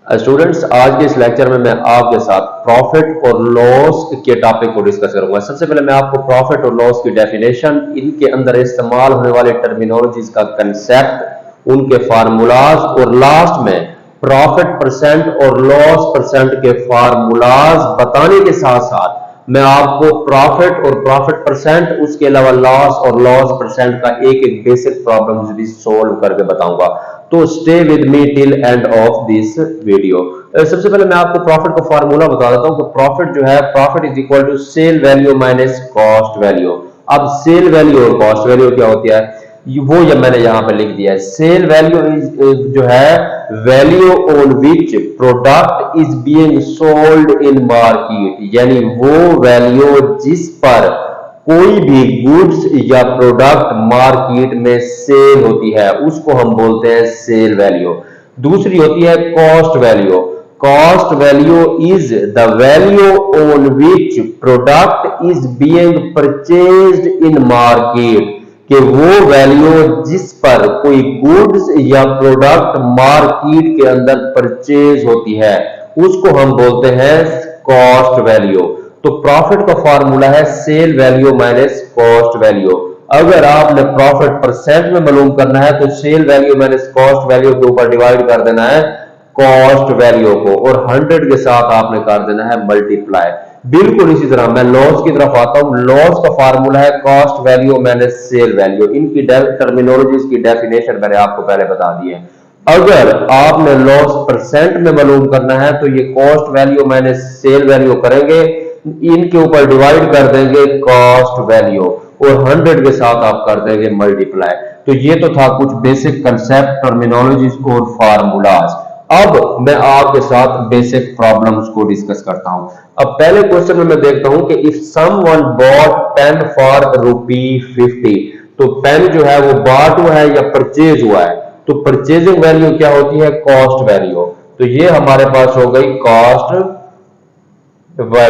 Students, आज के इस लेक्चर में मैं आपके साथ प्रॉफिट और लॉस के टॉपिक को डिस्कस करूंगा। सबसे पहले मैं आपको प्रॉफिट और लॉस की डेफिनेशन, इनके अंदर इस्तेमाल होने वाले टर्मिनोलॉजीज का कंसेप्ट, उनके फार्मूलाज और लास्ट में प्रॉफिट परसेंट और लॉस परसेंट के फार्मूलाज बताने के साथ साथ मैं आपको प्रॉफिट और प्रॉफिट परसेंट, उसके अलावा लॉस और लॉस परसेंट का एक एक बेसिक प्रॉब्लम्स भी सोल्व करके बताऊंगा। तो stay with me till end of this video. सबसे पहले मैं आपको प्रॉफिट का फार्मूला बता देता हूं कि प्रॉफिट जो है, profit is equal to sale value minus cost value. अब सेल वैल्यू और कॉस्ट वैल्यू क्या होती है वो ये मैंने यहां पे लिख दिया है। सेल वैल्यू इज जो है value on which product is being sold in market, यानी वो वैल्यू जिस पर कोई भी गुड्स या प्रोडक्ट मार्केट में सेल होती है उसको हम बोलते हैं सेल वैल्यू। दूसरी होती है cost value. Cost value is the value on which product is being purchased in market, कि वो वैल्यू जिस पर कोई गुड्स या प्रोडक्ट मार्केट के अंदर परचेज होती है उसको हम बोलते हैं कॉस्ट वैल्यू। तो प्रॉफिट का फार्मूला है sale value minus cost value. अगर आपने प्रॉफिट परसेंट में मालूम करना है तो sale value minus cost value के ऊपर डिवाइड कर देना है कॉस्ट वैल्यू को, और 100 के साथ आपने कर देना है मल्टीप्लाई। बिल्कुल इसी तरह मैं लॉस की तरफ आता हूं। लॉस का फार्मूला है cost value minus cell value. इनकी टर्मिनोलॉजीज की डेफिनेशन मैंने आपको पहले बता दी है। अगर आपने लॉस परसेंट में मालूम करना है तो ये cost value minus cell value करेंगे, इनके ऊपर डिवाइड कर देंगे कॉस्ट वैल्यू और 100 के साथ आप कर देंगे मल्टीप्लाई। तो ये तो था कुछ बेसिक कंसेप्ट, टर्मिनोलॉजीज और फार्मूलाज। अब मैं आपके साथ बेसिक प्रॉब्लम्स को डिस्कस करता हूं। अब पहले क्वेश्चन में मैं देखता हूं कि if someone bought pen for ₹50, तो पेन जो है वो बॉट हुआ है या परचेज हुआ है, तो परचेजिंग वैल्यू क्या होती है कॉस्ट वैल्यू। तो ये हमारे पास हो गई कॉस्ट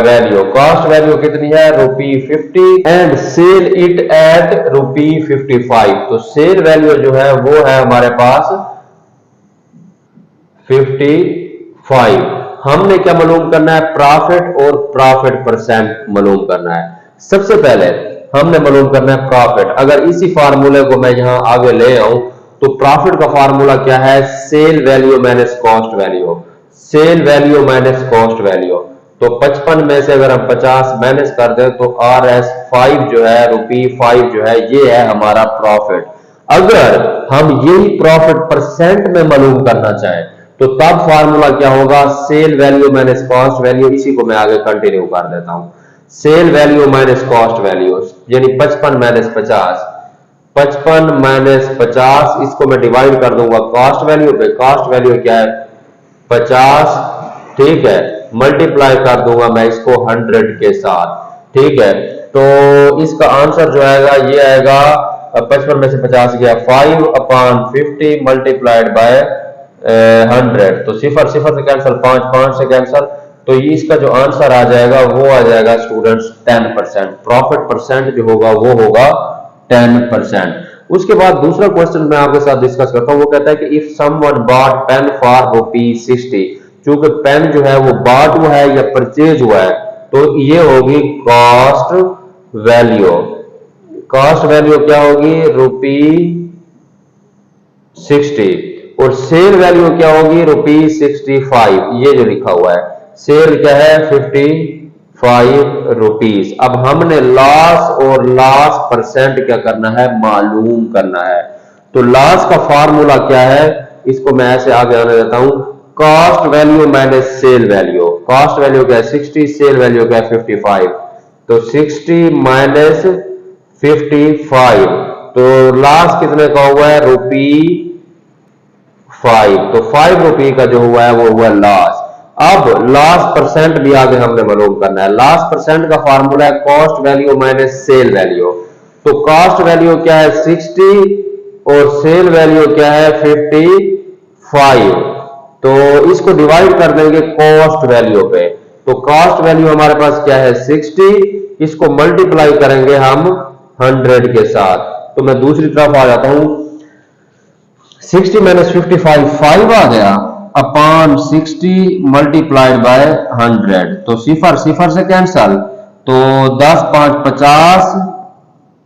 वैल्यू। कॉस्ट वैल्यू कितनी है ₹50 एंड सेल इट एट ₹55। तो सेल वैल्यू जो है वो है हमारे पास 55। हमने क्या मालूम करना है, प्रॉफिट और प्रॉफिट परसेंट मालूम करना है। सबसे पहले हमने मालूम करना है प्रॉफिट। अगर इसी फार्मूले को मैं यहां आगे ले आऊं तो प्रॉफिट का फार्मूला क्या है, sale value minus cost value. Sale value minus cost value. तो 55 में से अगर हम 50 माइनस कर दें तो ₹5 जो है, ₹5 जो है, ये है हमारा प्रॉफिट। अगर हम यही प्रॉफिट परसेंट में मालूम करना चाहें तो तब फार्मूला क्या होगा, sale value minus cost value. इसी को मैं आगे कंटिन्यू कर देता हूं। Sale value minus cost value यानी 55 माइनस 50। 55 माइनस 50, इसको मैं डिवाइड कर दूंगा कॉस्ट वैल्यू पे। कॉस्ट वैल्यू क्या है 50, ठीक है, मल्टीप्लाई कर दूंगा मैं इसको 100 के साथ, ठीक है। तो इसका आंसर जो आएगा ये आएगा 55 में से 50 गया 5/50 मल्टीप्लाइड बाय 100। तो सिफर सिफर से कैंसिल, 5 5 से कैंसिल। तो ये इसका जो आंसर आ जाएगा वो आ जाएगा स्टूडेंट्स 10%। प्रॉफिट परसेंट जो होगा वो होगा 10%। उसके बाद दूसरा क्वेश्चन मैं आपके साथ डिस्कस करता हूं। वो कहता है कि if someone bought pen for ₹60, चूंकि पेन जो है वो बॉट हुआ है या परचेज हुआ है तो ये होगी कॉस्ट वैल्यू। कॉस्ट वैल्यू क्या होगी ₹60 और सेल वैल्यू क्या होगी ₹65। ये जो लिखा हुआ है सेल क्या है ₹55। अब हमने लॉस और लॉस परसेंट क्या करना है, मालूम करना है। तो लॉस का फार्मूला क्या है, इसको मैं ऐसे आगे आने देता हूं। Cost value minus cell value. Cost value क्या है 60, सेल वैल्यू क्या है 55। तो 60 माइनस 55, तो लॉस कितने का हुआ है ₹5। तो ₹5 का जो हुआ है वो हुआ लॉस। अब लॉस परसेंट भी आगे हमने मालूम करना है। लॉस परसेंट का फार्मूला है cost value minus cell value. तो कॉस्ट वैल्यू क्या है 60 और सेल वैल्यू क्या है 55। तो इसको डिवाइड कर देंगे कॉस्ट वैल्यू पे। तो कॉस्ट वैल्यू हमारे पास क्या है 60, इसको मल्टीप्लाई करेंगे हम 100 के साथ। तो मैं दूसरी तरफ आ जाता हूं। 60 माइनस 55 5 आ गया। अपॉन 60 मल्टीप्लाइड बाय 100, तो सिफर सिफर से कैंसल, तो 10 5 50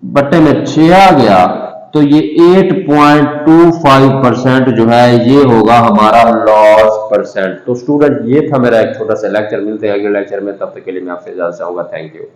बट्टे में 6 आ गया, तो ये 8.25% जो है ये होगा हमारा लॉस परसेंट। तो स्टूडेंट ये था मेरा एक छोटा सा लेक्चर, मिलते हैं अगले लेक्चर में, तब तक के लिए मैं आपसे इजाजत चाहूंगा। Thank you.